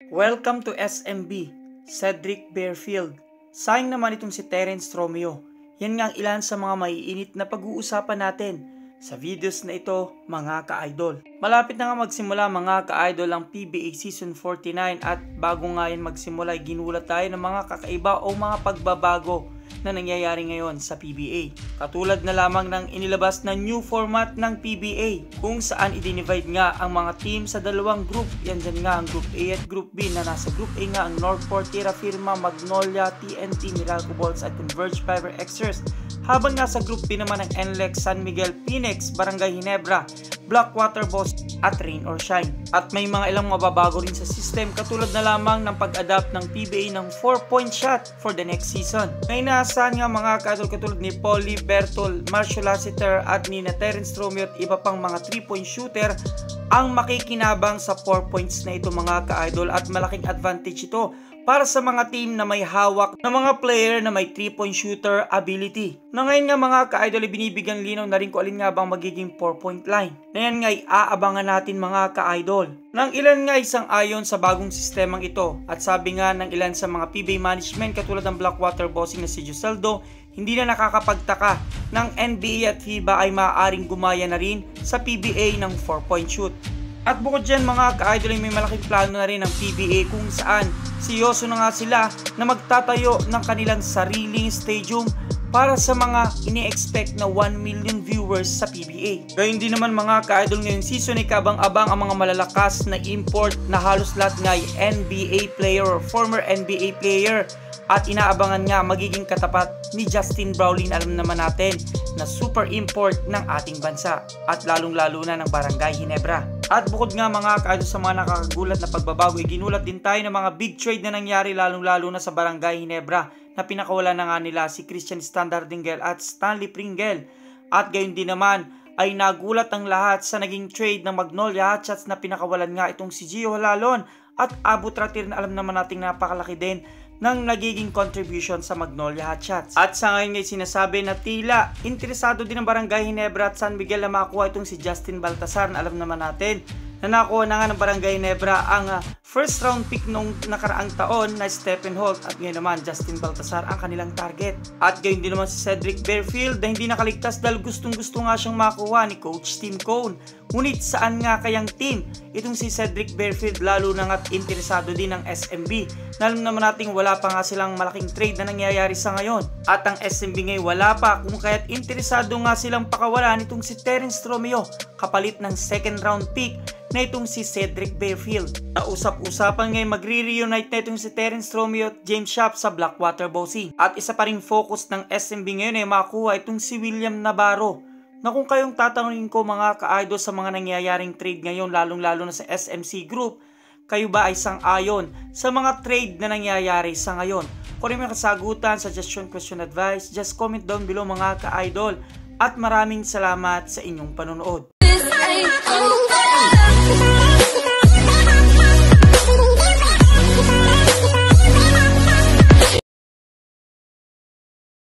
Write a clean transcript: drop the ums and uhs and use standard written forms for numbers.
Welcome to SMB, Cedric Barefield. Sayang naman itong si Terence Romeo. Yan nga ang ilan sa mga maiinit na pag-uusapan natin sa videos na ito, mga ka-idol. Malapit na nga magsimula mga ka-idol ang PBA Season 49 at bago nga yan magsimula ay ginulat tayo ng mga kakaiba o mga pagbabago na nangyayari ngayon sa PBA. Katulad na lamang ng inilabas na new format ng PBA kung saan i-divide nga ang mga team sa dalawang group. Yan dyan nga ang Group A at Group B na nasa Group A nga ang Northport, Terra Firma, Magnolia, TNT, Meralco Bolts at Converge Fiber Xers. Habang nga sa Group B naman ang NLEX, San Miguel, Phoenix, Barangay Ginebra, Blackwater Boss at Rain or Shine. At may mga ilang mababago rin sa system katulad na lamang ng pag-adapt ng PBA ng 4-point shot for the next season. May naasahan nga mga ka-idol katulad ni Polly Bertol, Marshall Lassiter at ni Terence Romeo at iba pang mga 3-point shooter ang makikinabang sa 4 points na ito mga ka-idol at malaking advantage ito para sa mga team na may hawak na mga player na may 3-point shooter ability. Na ngayon nga mga ka-idol ay binibigyan linaw na rin kung alin nga bang magiging 4-point line. Na yan nga ay aabangan natin mga ka-idol. Nang ilan nga isang ayon sa bagong sistemang ito at sabi nga ng ilan sa mga PBA management katulad ng Blackwater Bossing na si Joseldo, hindi na nakakapagtaka ng NBA at FIBA ay maaaring gumaya na rin sa PBA ng 4-point shoot. At bukod dyan mga ka-idol ay may malaking plano na rin ng PBA kung saan seryoso na nga sila na magtatayo ng kanilang sariling stadium para sa mga ini-expect na 1 million viewers sa PBA. Gayun din naman mga ka-idol ngayong season ay kabang-abang ang mga malalakas na import na halos lahat nga ay NBA player or former NBA player. At inaabangan nga magiging katapat ni Justin Brawley na alam naman natin na super import ng ating bansa at lalong-lalo na ng Barangay Ginebra. At bukod nga mga ka-idol sa mga nakakagulat na pagbabago, ginulat din tayo ng mga big trade na nangyari lalong-lalo na sa Barangay Ginebra na pinakawala na nga nila si Christian Standardingel at Stanley Pringle. At gayon din naman ay nagulat ang lahat sa naging trade ng Magnolia Hotshots na pinakawalan nga itong si Gio Halalon at Abu Tratir na alam naman nating napakalaki din ng nagiging contribution sa Magnolia Hotshots. At sa ngayon ay sinasabi na tila interesado din ang Barangay Ginebra at San Miguel na makuha itong si Justin Baltasar na alam naman natin na nakuha na nga ng Barangay Ginebra ang first round pick nung nakaraang taon na Stephen Holt at ngayon naman Justin Baltasar ang kanilang target. At gayon din naman si Cedric Barefield na hindi nakaligtas dahil gustong-gusto nga siyang makuha ni Coach Tim Cone. Ngunit saan nga kayang team itong si Cedric Barefield lalo na nga't interesado din ng SMB na alam naman nating wala pa nga silang malaking trade na nangyayari sa ngayon. At ang SMB ngayon wala pa kung kaya't interesado nga silang pakawalan itong si Terence Romeo kapalit ng second round pick na itong si Cedric Barefield. Nausap-usapan ngayon magre-reunite na itong si Terence Romeo at James Shop sa Blackwater Bossing. At isa pa ring focus ng SMB ngayon ay makuha itong si William Navarro. Na kung kayong tatanungin ko mga ka-idol sa mga nangyayaring trade ngayon lalong-lalo na sa SMC Group, kayo ba ay sang-ayon sa mga trade na nangyayari sa ngayon? Kung may kasagutan, suggestion, question, advice, just comment down below mga ka-idol. At maraming salamat sa inyong panonood.